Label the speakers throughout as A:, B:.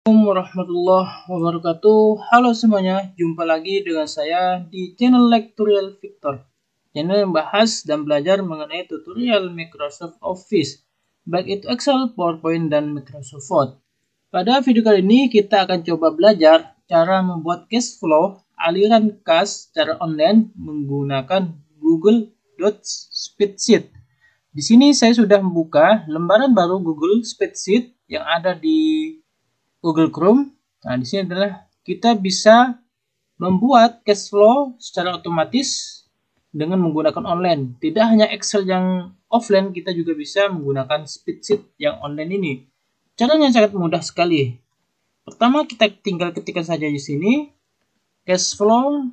A: Assalamualaikum warahmatullahi wabarakatuh. Halo semuanya, jumpa lagi dengan saya di channel Lektorial Victor. Channel yang membahas dan belajar mengenai tutorial Microsoft Office, baik itu Excel, PowerPoint, dan Microsoft Word. Pada video kali ini kita akan coba belajar cara membuat cash flow aliran kas secara online menggunakan Google Spreadsheet. Di sini saya sudah membuka lembaran baru Google Spreadsheet yang ada di Google Chrome. Nah, di sini adalah kita bisa membuat cash flow secara otomatis dengan menggunakan online. Tidak hanya Excel yang offline, kita juga bisa menggunakan spreadsheet yang online ini. Caranya sangat mudah sekali. Pertama, kita tinggal ketikkan saja di sini cash flow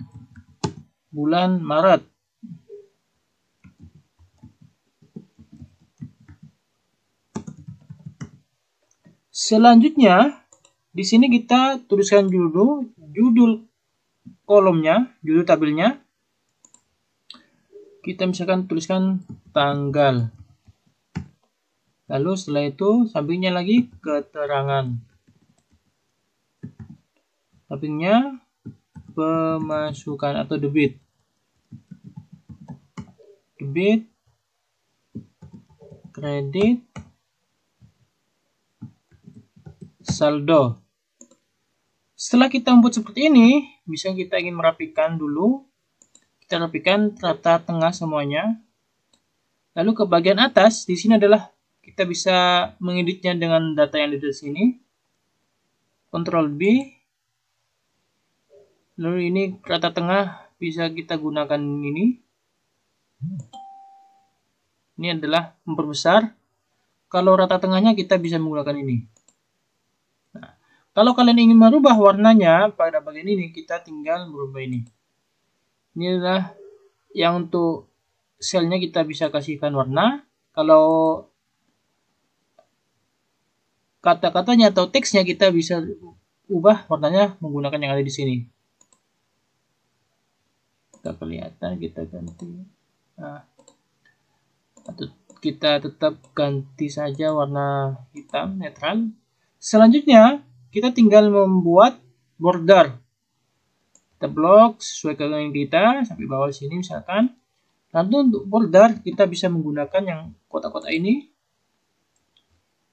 A: bulan Maret. Selanjutnya, di sini kita tuliskan judul kolomnya, judul tabelnya. Kita misalkan tuliskan tanggal. Lalu setelah itu sampingnya lagi keterangan. Sampingnya pemasukan atau debit. Debit, kredit, saldo. Setelah kita membuat seperti ini, bisa kita ingin merapikan dulu. Kita rapikan rata tengah semuanya. Lalu ke bagian atas, di sini adalah kita bisa mengeditnya dengan data yang ada di sini. Ctrl B. Lalu ini rata tengah bisa kita gunakan ini. Ini adalah memperbesar. Kalau rata tengahnya kita bisa menggunakan ini. Nah, kalau kalian ingin merubah warnanya pada bagian ini, kita tinggal merubah ini. Ini adalah yang untuk selnya kita bisa kasihkan warna. Kalau kata-katanya atau teksnya kita bisa ubah warnanya menggunakan yang ada di sini. Kita kelihatan, kita ganti. Nah, atau kita tetap ganti saja warna hitam netral. Selanjutnya kita tinggal membuat border. Kita blok sesuai dengan kita sampai bawah sini misalkan. Lalu untuk border kita bisa menggunakan yang kotak-kotak ini.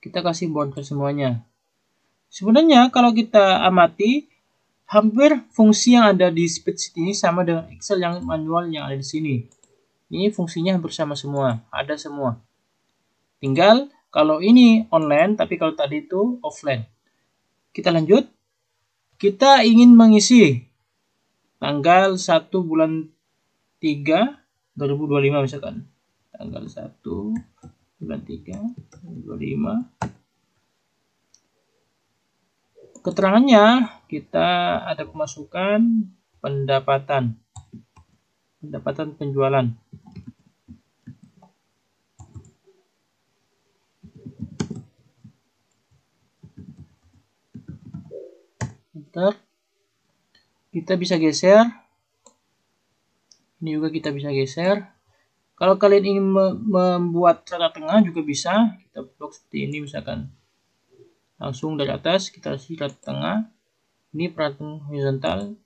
A: Kita kasih border semuanya. Sebenarnya kalau kita amati hampir fungsi yang ada di spreadsheet ini sama dengan Excel yang manual yang ada di sini. Ini fungsinya hampir sama semua, ada semua. Tinggal kalau ini online, tapi kalau tadi itu offline. Kita lanjut. Kita ingin mengisi tanggal 1 bulan 3 2025 misalkan. Tanggal 1 bulan 3 2025. Keterangannya kita ada pemasukan, pendapatan penjualan. Kita bisa geser. Ini juga kita bisa geser. Kalau kalian ingin membuat rata tengah juga bisa. Kita blok seperti ini misalkan. Langsung dari atas kita kasih rata tengah. Ini perhatian horizontal.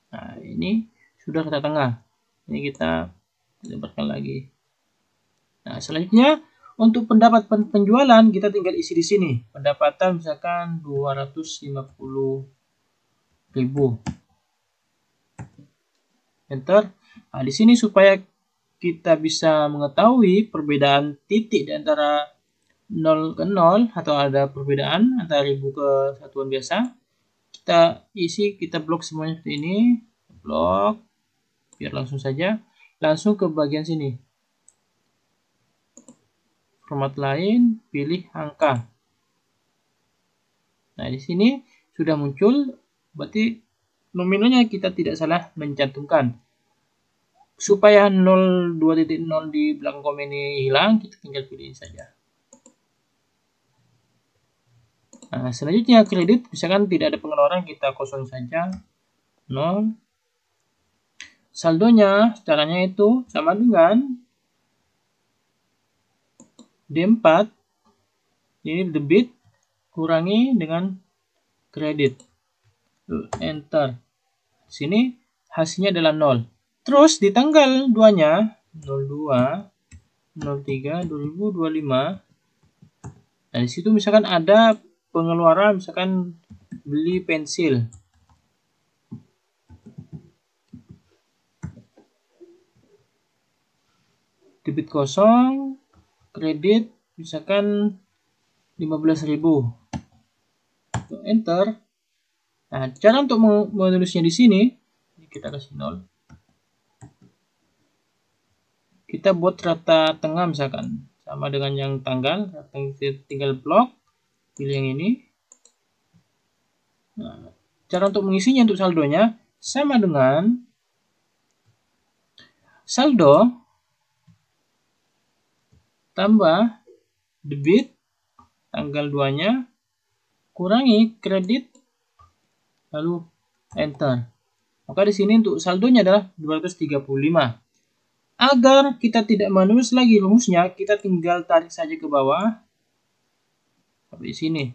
A: Nah, ini sudah rata tengah. Ini kita lebarkan lagi. Nah, selanjutnya untuk pendapatan penjualan kita tinggal isi di sini. Pendapatan misalkan 250.000. Enter. Nah, di sini supaya kita bisa mengetahui perbedaan titik di antara 0 ke 0 atau ada perbedaan antara ribu ke satuan biasa, kita isi, kita blok semuanya seperti ini. Blok biar langsung saja, langsung ke bagian sini. Format lain, pilih angka. Nah, di sini sudah muncul, berarti nominalnya kita tidak salah mencantumkan. Supaya 02.0 di belakang komen ini hilang, kita tinggal pilih saja. Nah, selanjutnya kredit, misalkan tidak ada pengeluaran, kita kosong saja, 0. Saldonya, caranya itu sama dengan D4, ini debit, kurangi dengan kredit. Enter. Sini hasilnya adalah 0. Terus di tanggal 2-nya 02 03 2025. Nah, di situ misalkan ada pengeluaran, misalkan beli pensil. Debit kosong, kredit misalkan 15.000. Enter. Nah, cara untuk menulisnya di sini, kita kasih 0. Kita buat rata tengah misalkan, sama dengan yang tanggal, tinggal blok, pilih yang ini. Nah, cara untuk mengisinya untuk saldonya, sama dengan saldo tambah debit, tanggal 2-nya, kurangi kredit, lalu enter. Maka di sini untuk saldonya adalah 235. Agar kita tidak menulis lagi rumusnya, kita tinggal tarik saja ke bawah sampai sini.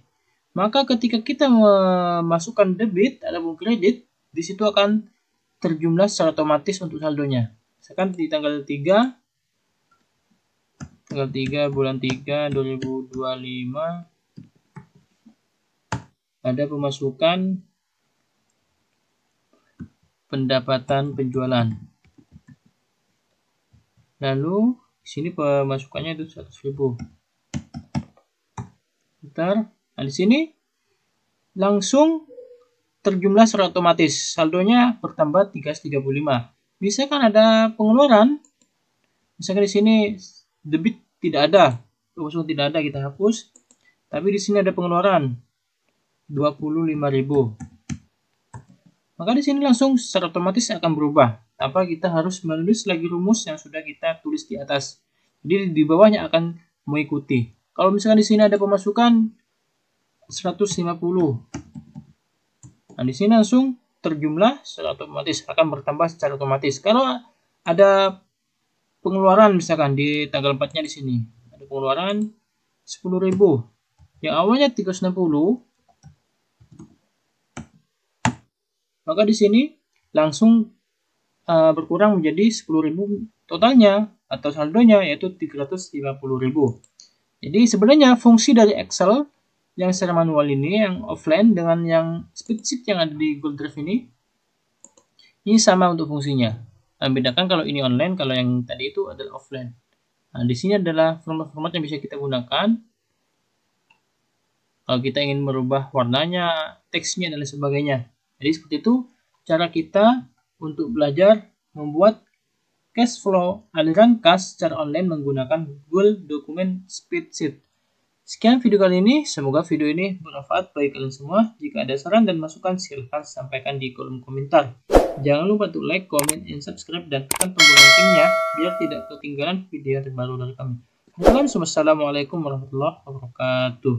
A: Maka ketika kita memasukkan debit ataupun kredit, di situ akan terjumlah secara otomatis untuk saldonya. Misalkan di tanggal 3 bulan 3 2025 ada pemasukan pendapatan penjualan. Lalu sini pemasukannya itu 100.000. Bentar. Nah, di sini langsung terjumlah secara otomatis. Saldonya bertambah 335. Misalkan ada pengeluaran, misalkan di sini debit tidak ada, pemasukan tidak ada, kita hapus. Tapi di sini ada pengeluaran 25.000. Maka di sini langsung secara otomatis akan berubah tanpa kita harus menulis lagi rumus yang sudah kita tulis di atas. Jadi di bawahnya akan mengikuti. Kalau misalkan di sini ada pemasukan 150. Nah, di sini langsung terjumlah secara otomatis, akan bertambah secara otomatis. Kalau ada pengeluaran misalkan di tanggal 4-nya di sini, ada pengeluaran 10.000. Yang awalnya 360, maka di sini langsung berkurang menjadi 10.000 totalnya atau saldonya, yaitu 350.000. Jadi sebenarnya fungsi dari Excel yang secara manual ini, yang offline, dengan yang spreadsheet yang ada di Google Drive ini sama untuk fungsinya. Nah, bedakan kalau ini online, kalau yang tadi itu adalah offline. Nah, di sini adalah format-format yang bisa kita gunakan. Kalau kita ingin merubah warnanya, teksnya, dan lain sebagainya. Jadi seperti itu cara kita untuk belajar membuat cash flow aliran kas secara online menggunakan Google Document Spreadsheet. Sekian video kali ini, semoga video ini bermanfaat bagi kalian semua. Jika ada saran dan masukan, silahkan sampaikan di kolom komentar. Jangan lupa untuk like, comment, and subscribe, dan tekan tombol loncengnya biar tidak ketinggalan video terbaru dari kami. Assalamualaikum warahmatullahi wabarakatuh.